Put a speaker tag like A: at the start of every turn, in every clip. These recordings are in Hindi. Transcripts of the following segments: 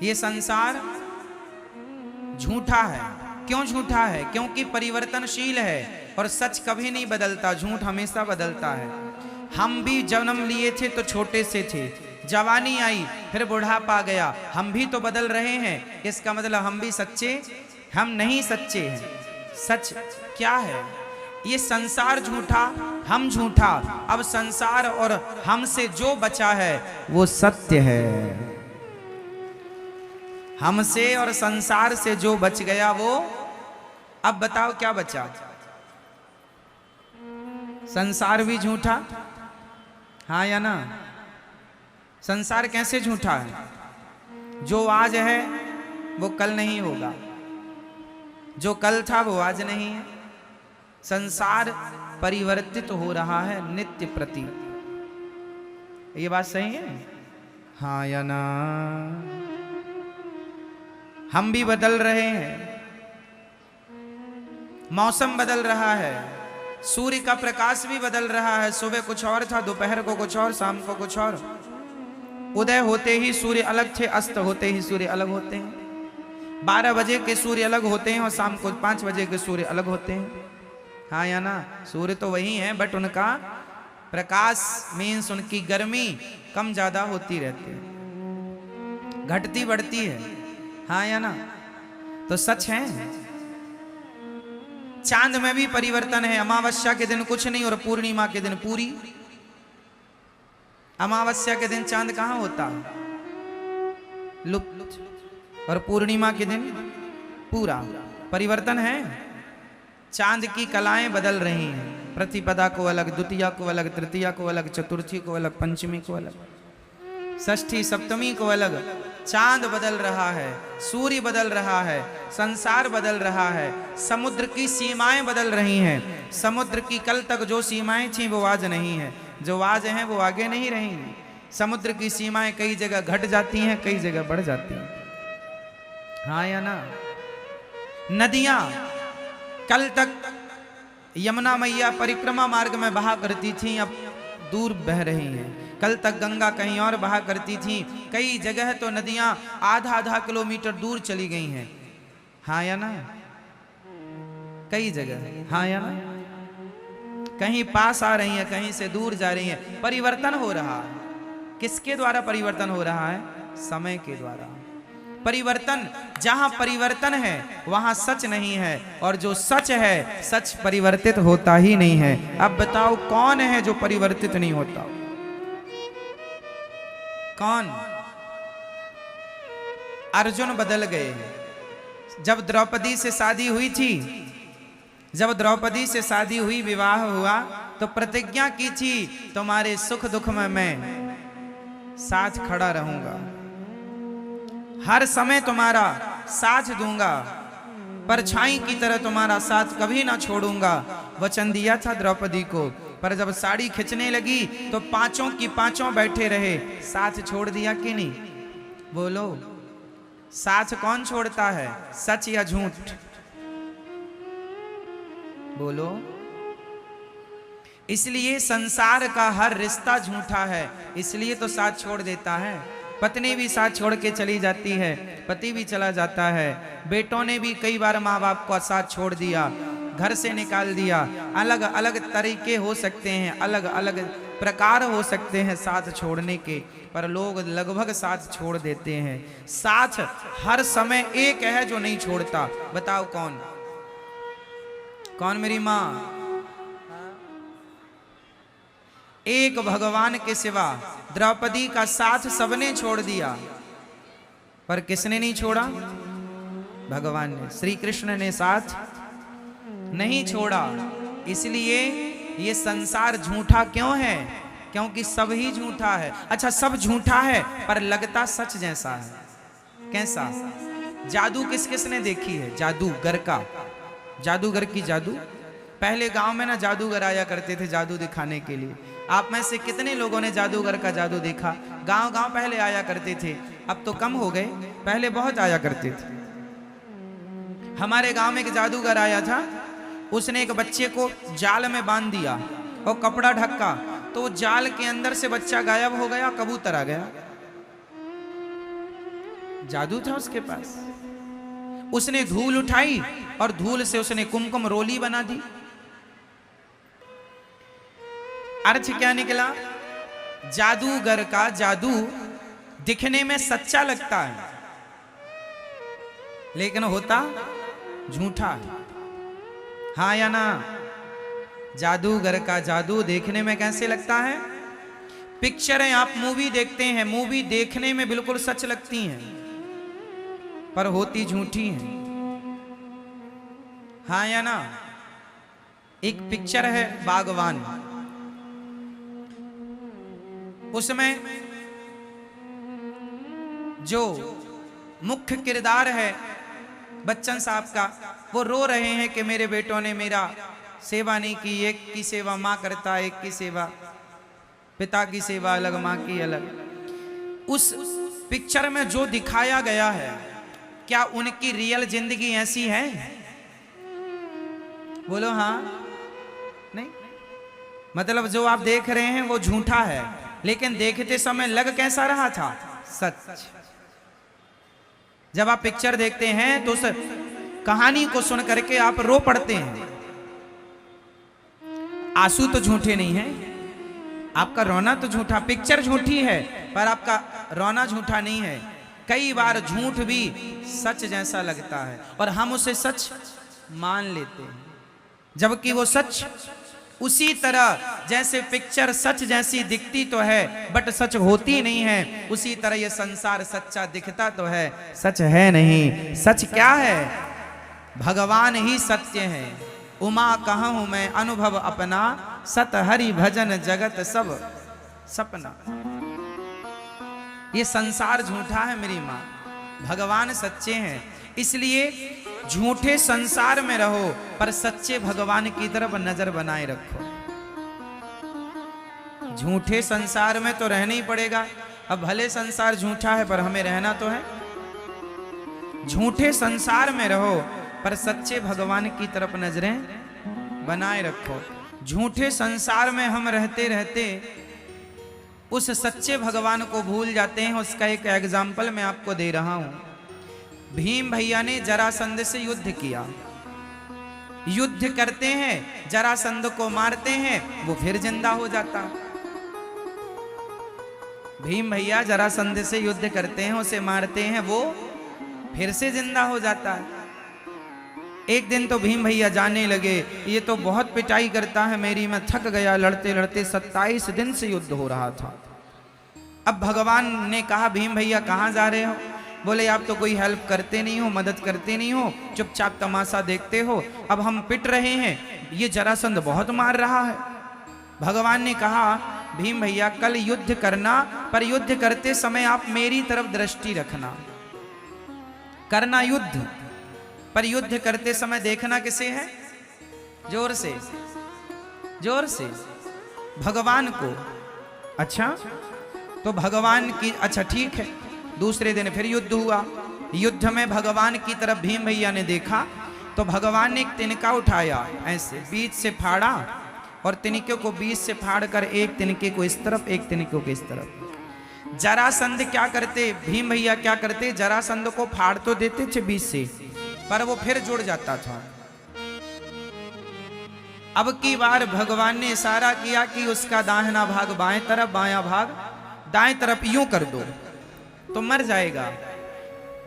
A: ये संसार झूठा है। क्यों झूठा है? क्योंकि परिवर्तनशील है और सच कभी नहीं बदलता, झूठ हमेशा बदलता है। हम भी जन्म लिए थे तो छोटे से थे, जवानी आई फिर बुढ़ापा गया, हम भी तो बदल रहे हैं। इसका मतलब हम भी सच्चे, हम नहीं सच्चे हैं। सच क्या है? ये संसार झूठा, हम झूठा। अब संसार और हमसे जो बचा है वो सत्य है। हमसे और संसार से जो बच गया वो, अब बताओ क्या बचा? संसार भी झूठा, हाँ या ना? संसार कैसे झूठा है? जो आज है वो कल नहीं होगा, जो कल था वो आज नहीं है। संसार परिवर्तित हो रहा है नित्य प्रति। ये बात सही है, हाँ या ना? हम भी बदल रहे हैं, मौसम बदल रहा है, सूर्य का प्रकाश भी बदल रहा है। सुबह कुछ और था, दोपहर को कुछ और, शाम को कुछ और। उदय होते ही सूर्य अलग थे, अस्त होते ही सूर्य अलग होते हैं। 12 बजे के सूर्य अलग होते हैं और शाम को 5 बजे के सूर्य अलग होते हैं, हाँ या ना? सूर्य तो वही है, बट उनका प्रकाश मीन्स उनकी गर्मी कम ज्यादा होती रहती है, घटती बढ़ती है, हाँ या ना? तो सच है। चांद में भी परिवर्तन है। अमावस्या के दिन कुछ नहीं और पूर्णिमा के दिन पूरी। अमावस्या के दिन चांद कहां होता? लुप्त। और पूर्णिमा के दिन पूरा। परिवर्तन है। चांद की कलाएं बदल रही हैं। प्रतिपदा को अलग, द्वितीया को अलग, तृतीया को अलग, चतुर्थी को अलग, पंचमी को अलग, षष्ठी सप्तमी को अलग। चांद बदल रहा है, सूर्य बदल रहा है, संसार बदल रहा है, समुद्र की सीमाएं बदल रही हैं। समुद्र की कल तक जो सीमाएं थीं वो आज नहीं है, जो आज हैं वो आगे नहीं रहेंगी। समुद्र की सीमाएं कई जगह घट जाती हैं, कई जगह बढ़ जाती हैं, हाँ या ना? नदियां कल तक यमुना मैया परिक्रमा मार्ग में बहा करती थीं, अब दूर बह रही हैं। कल तक गंगा कहीं और बहा करती थी, कई जगह तो नदियां आधा किलोमीटर दूर चली गई हैं, हाँ या ना? कई जगह, हाँ या ना? कहीं पास आ रही हैं, कहीं से दूर जा रही हैं। परिवर्तन हो रहा है। किसके द्वारा परिवर्तन हो रहा है? समय के द्वारा। परिवर्तन, जहां परिवर्तन है वहां सच नहीं है, और जो सच है, सच परिवर्तित होता ही नहीं है। अब बताओ कौन है जो परिवर्तित नहीं होता? कौन? अर्जुन बदल गए। जब द्रौपदी से शादी हुई थी, जब द्रौपदी से शादी हुई, विवाह हुआ, तो प्रतिज्ञा की थी तुम्हारे सुख दुख में मैं साथ खड़ा रहूंगा, हर समय तुम्हारा साथ दूंगा, परछाई की तरह तुम्हारा साथ कभी ना छोड़ूंगा। वचन दिया था द्रौपदी को, पर जब साड़ी खिंचने लगी तो पांचों की पांचों बैठे रहे। साथ छोड़ दिया कि नहीं? बोलो, साथ कौन छोड़ता है? सच या झूठ? बोलो। इसलिए संसार का हर रिश्ता झूठा है, इसलिए तो साथ छोड़ देता है। पत्नी भी साथ छोड़ के चली जाती है, पति भी चला जाता है, बेटों ने भी कई बार माँ बाप को साथ छोड़ दिया, घर से निकाल दिया। अलग अलग तरीके हो सकते हैं, अलग अलग प्रकार हो सकते हैं साथ छोड़ने के, पर लोग लगभग साथ छोड़ देते हैं। साथ हर समय एक है जो नहीं छोड़ता, बताओ कौन? कौन मेरी माँ? एक भगवान के सिवा द्रौपदी का साथ सबने छोड़ दिया, पर किसने नहीं छोड़ा? भगवान ने, श्री कृष्ण ने साथ नहीं छोड़ा। इसलिए ये संसार झूठा क्यों है? क्योंकि सब ही झूठा है। अच्छा, सब झूठा है पर लगता सच जैसा है। कैसा? जादू किस किस ने देखी है? जादूगर का, जादूगर की जादू। पहले गांव में ना जादूगर आया करते थे जादू दिखाने के लिए। आप में से कितने लोगों ने जादूगर का जादू देखा? गांव गांव पहले आया करते थे, अब तो कम हो गए, पहले बहुत आया करते थे। हमारे गांव में एक जादूगर आया था, उसने एक बच्चे को जाल में बांध दिया और कपड़ा ढका, तो जाल के अंदर से बच्चा गायब हो गया, कबूतर आ गया। जादू था उसके पास। उसने धूल उठाई और धूल से उसने कुमकुम रोली बना दी। अर्थ क्या निकला? जादूगर का जादू दिखने में सच्चा लगता है, लेकिन होता झूठा है। हाँ या ना? जादूगर का जादू देखने में कैसे लगता है? पिक्चरें आप मूवी देखते हैं, मूवी देखने में बिल्कुल सच लगती हैं, पर होती झूठी हैं। हाँ या ना? एक पिक्चर है बागवान, उसमें जो मुख्य किरदार है बच्चन साहब का, वो रो रहे हैं कि मेरे बेटों ने मेरा सेवा नहीं की। एक की सेवा माँ करता, एक की सेवा पिता की सेवा अलग, माँ की अलग। उस पिक्चर में जो दिखाया गया है, क्या उनकी रियल जिंदगी ऐसी है? बोलो हाँ नहीं? मतलब जो आप देख रहे हैं वो झूठा है, लेकिन देखते समय लग कैसा रहा था? सच। जब आप पिक्चर देखते हैं तो उस कहानी को सुन करके आप रो पड़ते हैं। आंसू तो झूठे नहीं है, आपका रोना तो झूठा। पिक्चर झूठी है पर आपका रोना झूठा नहीं है। कई बार झूठ भी सच जैसा लगता है और हम उसे सच मान लेते हैं, जबकि वो सच उसी तरह जैसे पिक्चर सच जैसी दिखती तो है बट सच होती नहीं है, उसी तरह ये संसार सच्चा दिखता तो है, सच है नहीं। सच क्या है? भगवान ही सत्य है। उमा कहूं मैं अनुभव अपना, सत हरि भजन जगत सब सपना। ये संसार झूठा है मेरी माँ, भगवान सच्चे हैं। इसलिए झूठे संसार में रहो पर सच्चे भगवान की तरफ नजर बनाए रखो। झूठे संसार में तो रहना ही पड़ेगा। अब भले संसार झूठा है पर हमें रहना तो है। झूठे संसार में रहो पर सच्चे भगवान की तरफ नजरें बनाए रखो। झूठे संसार में हम रहते रहते उस सच्चे भगवान को भूल जाते हैं। उसका एक एग्जाम्पल मैं आपको दे रहा हूं। भीम भैया ने जरासंध से युद्ध किया। युद्ध करते हैं, जरासंध को मारते हैं, वो फिर जिंदा हो जाता। भीम भैया जरासंध से युद्ध करते हैं, उसे मारते हैं, वो फिर से जिंदा हो जाता है। एक दिन तो भीम भैया जाने लगे, ये तो बहुत पिटाई करता है मेरी, मैं थक गया लड़ते लड़ते। 27 दिन से युद्ध हो रहा था। अब भगवान ने कहा भीम भैया कहाँ जा रहे हो? बोले आप तो कोई हेल्प करते नहीं हो, मदद करते नहीं हो, चुपचाप तमाशा देखते हो। अब हम पिट रहे हैं, ये जरासंध बहुत मार रहा है। भगवान ने कहा भीम भैया कल युद्ध करना, पर युद्ध करते समय आप मेरी तरफ दृष्टि रखना। करना युद्ध, पर युद्ध करते समय देखना किसे है? जोर से, जोर से, भगवान को। अच्छा तो भगवान की, अच्छा ठीक है। दूसरे दिन फिर युद्ध हुआ। युद्ध में भगवान की तरफ भीम भैया ने देखा तो भगवान ने एक तिनका उठाया, ऐसे बीच से फाड़ा और तिनके को बीच से फाड़ कर एक तिनके को इस तरफ, एक तिनके को इस तरफ। जरासंध क्या करते, भीम भैया क्या करते, जरासंध को फाड़ तो देते थे बीच से, पर वो फिर जुड़ जाता था। अब की बार भगवान ने इशारा किया कि उसका दाहिना भाग बाएं तरफ, बायां भाग दाएं तरफ, यूं कर दो तो मर जाएगा।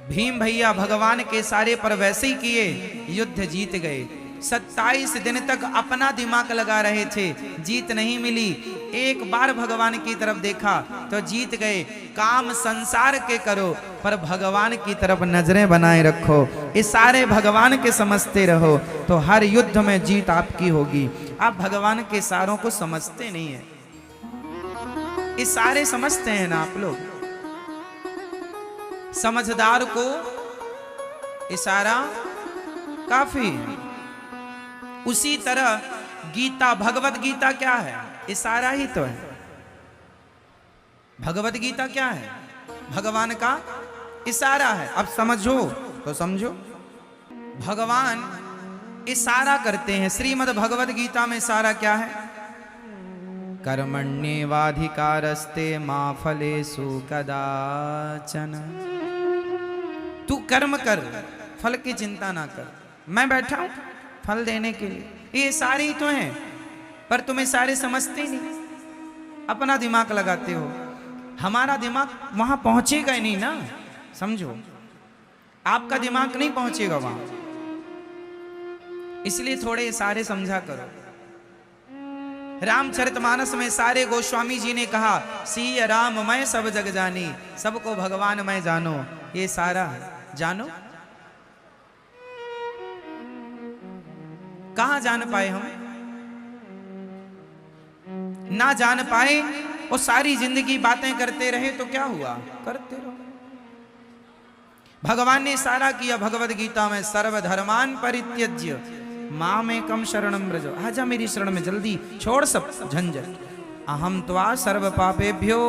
A: भीम भैया भगवान के इशारे पर वैसे ही किए, युद्ध जीत गए। 27 दिन तक अपना दिमाग लगा रहे थे, जीत नहीं मिली। एक बार भगवान की तरफ देखा तो जीत गए। काम संसार के करो पर भगवान की तरफ नजरें बनाए रखो। इशारे भगवान के समझते रहो तो हर युद्ध में जीत आपकी होगी। आप भगवान के इशारों को समझते नहीं है, इशारे समझते हैं ना आप लोग। समझदार को इशारा काफी है। उसी तरह गीता, भगवत गीता क्या है? इशारा ही तो है। भगवत गीता क्या है? भगवान का इशारा है। अब समझो तो समझो, भगवान इशारा करते हैं। श्रीमद् भगवत गीता में इशारा क्या है? कर्मण्येवाधिकारस्ते मा फलेषु कदाचन। तू कर्म कर, फल की चिंता ना कर, मैं बैठा हूं फल देने के लिए। ये सारे ही तो हैं, पर तुम्हें सारे समझते ही नहीं, अपना दिमाग लगाते हो। हमारा दिमाग वहां पहुंचेगा ही नहीं ना, समझो, आपका दिमाग नहीं पहुंचेगा वहां, इसलिए थोड़े सारे समझा करो। रामचरितमानस में सारे गोस्वामी जी ने कहा, सिय राम मैं सब जग जानी, सबको भगवान मैं जानो। ये सारा जानो, कहां जान पाए हम? ना जान पाए, वो सारी जिंदगी बातें करते रहे तो क्या हुआ? करते रहो। भगवान ने सारा किया भगवद गीता में, सर्वधर्मान परित्यज्य मामेकं शरणं व्रज। आजा मेरी शरण में, जल्दी छोड़ सब झंझट। अहम त्वा सर्व पापेभ्यो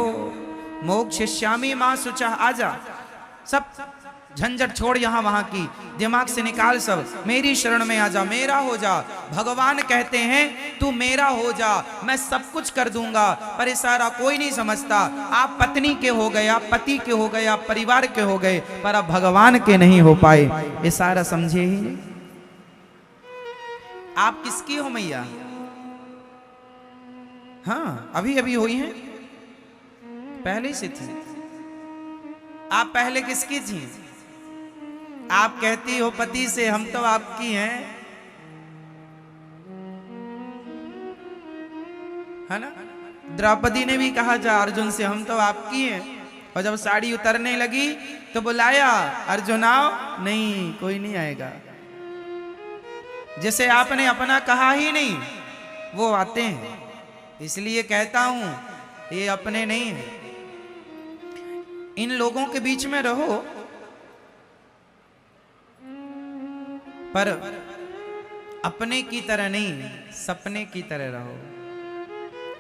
A: मोक्षयिष्यामि मा शुचः। आजा, सब झंझट छोड़ यहां वहां की, दिमाग से निकाल सब, मेरी शरण में आजा, मेरा हो जा। भगवान कहते हैं तू मेरा हो जा, मैं सब कुछ कर दूंगा। पर ये सारा कोई नहीं समझता। आप पत्नी के हो गए, आप पति के हो गए, आप परिवार के हो गए, पर अब भगवान के नहीं हो पाए। ये सारा समझे ही नहीं। आप किसकी हो मैया? हाँ, अभी अभी हुई हैं, पहले से थी। आप पहले किसकी थी? आप कहती हो पति से, हम तो आपकी हैं, है ना? द्रौपदी ने भी कहा जा अर्जुन से, हम तो आपकी हैं। और जब साड़ी उतरने लगी तो बुलाया, अर्जुन आओ, नहीं कोई नहीं आएगा। जिसे आपने अपना कहा ही नहीं वो आते हैं। इसलिए कहता हूं ये अपने नहीं है। इन लोगों के बीच में रहो, पर अपने की तरह नहीं, सपने की तरह रहो।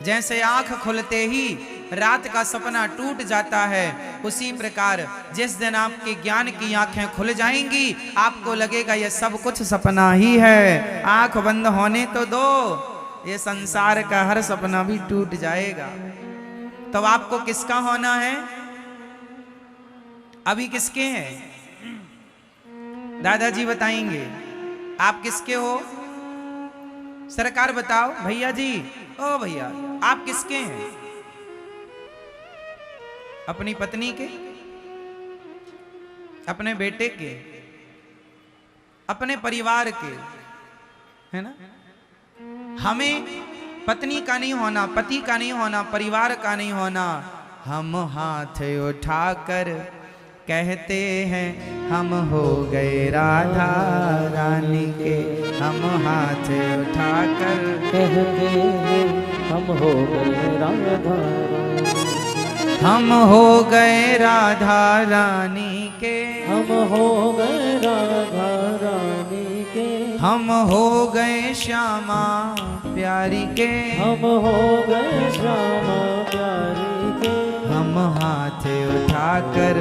A: जैसे आंख खुलते ही रात का सपना टूट जाता है, उसी प्रकार जिस दिन आपके ज्ञान की आंखें खुल जाएंगी, आपको लगेगा ये सब कुछ सपना ही है। आंख बंद होने तो दो, ये संसार का हर सपना भी टूट जाएगा। तो आपको किसका होना है? अभी किसके हैं? दादाजी बताएंगे आप किसके हो। सरकार बताओ, भैया जी, ओ भैया, आप किसके हैं? अपनी पत्नी के, अपने बेटे के, अपने परिवार के, है ना? हमें पत्नी का नहीं होना, पति का नहीं होना, परिवार का नहीं होना। हम हाथ उठाकर कहते हैं हम हो गए राधा रानी के। हम हाथ उठाकर
B: कहते हैं हम हो गए राधा,
A: हम हो गए राधा रानी के।
B: हम हो गए राधा रानी के।
A: हम हो गए श्यामा प्यारी के।
B: हम हो गए श्यामा प्यारी के।
A: हम हाथ उठाकर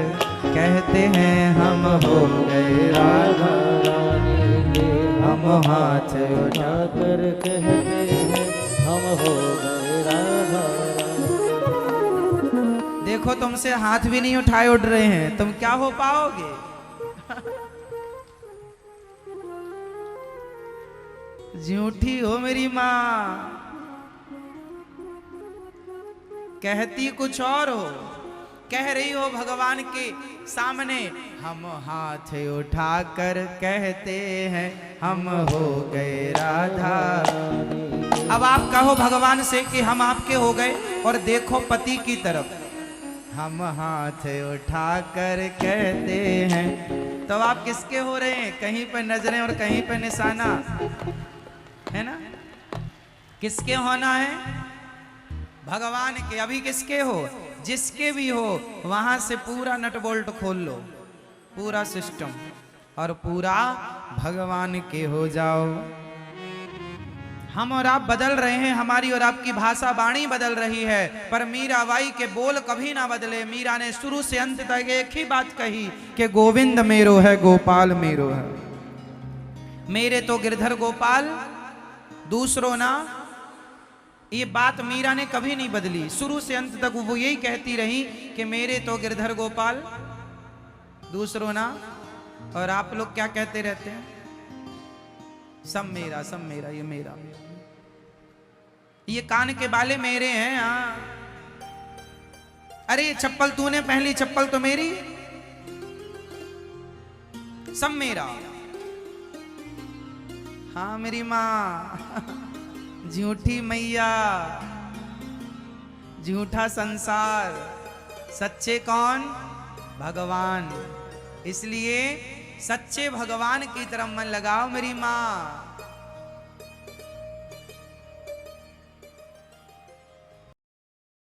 A: कहते हैं हम हो गए राधा
B: रानी के।
A: हम हाथ
B: उठाकर कहते हैं हम हो गए राधा रानी।
A: देखो तुमसे हाथ भी नहीं उठाए उठ रहे हैं, तुम क्या हो पाओगे? झूठी हो मेरी माँ, कहती कुछ और हो, कह रही हो भगवान के सामने हम हाथ उठाकर कहते हैं हम हो गए राधा। अब आप कहो भगवान से कि हम आपके हो गए, और देखो पति की तरफ, हम हाथ उठाकर कहते हैं। तो आप किसके हो रहे हैं? कहीं पर नजरें और कहीं पर निशाना, है ना? किसके होना है? भगवान के। अभी किसके हो? जिसके भी हो, वहां से पूरा नट बोल्ट खोल लो, पूरा सिस्टम, और पूरा भगवान के हो जाओ। हम और आप बदल रहे हैं, हमारी और आपकी भाषा वाणी बदल रही है, पर मीराबाई के बोल कभी ना बदले। मीरा ने शुरू से अंत तक एक ही बात कही कि गोविंद मेरो है, गोपाल मेरो है। मेरे तो गिरधर गोपाल, दूसरों ना। ये बात मीरा ने कभी नहीं बदली, शुरू से अंत तक वो यही कहती रही कि मेरे तो गिरधर गोपाल, दूसरों ना। और आप लोग क्या कहते रहते हैं? सब मेरा, सब मेरा, ये मेरा, ये कान के बाले मेरे हैं। हाँ, अरे ये चप्पल तूने पहनी, चप्पल तो मेरी, सब मेरा। हाँ मेरी माँ, झूठी मैया, झूठा संसार, सच्चे कौन? भगवान। इसलिए सच्चे भगवान की तरफ मन लगाओ मेरी माँ।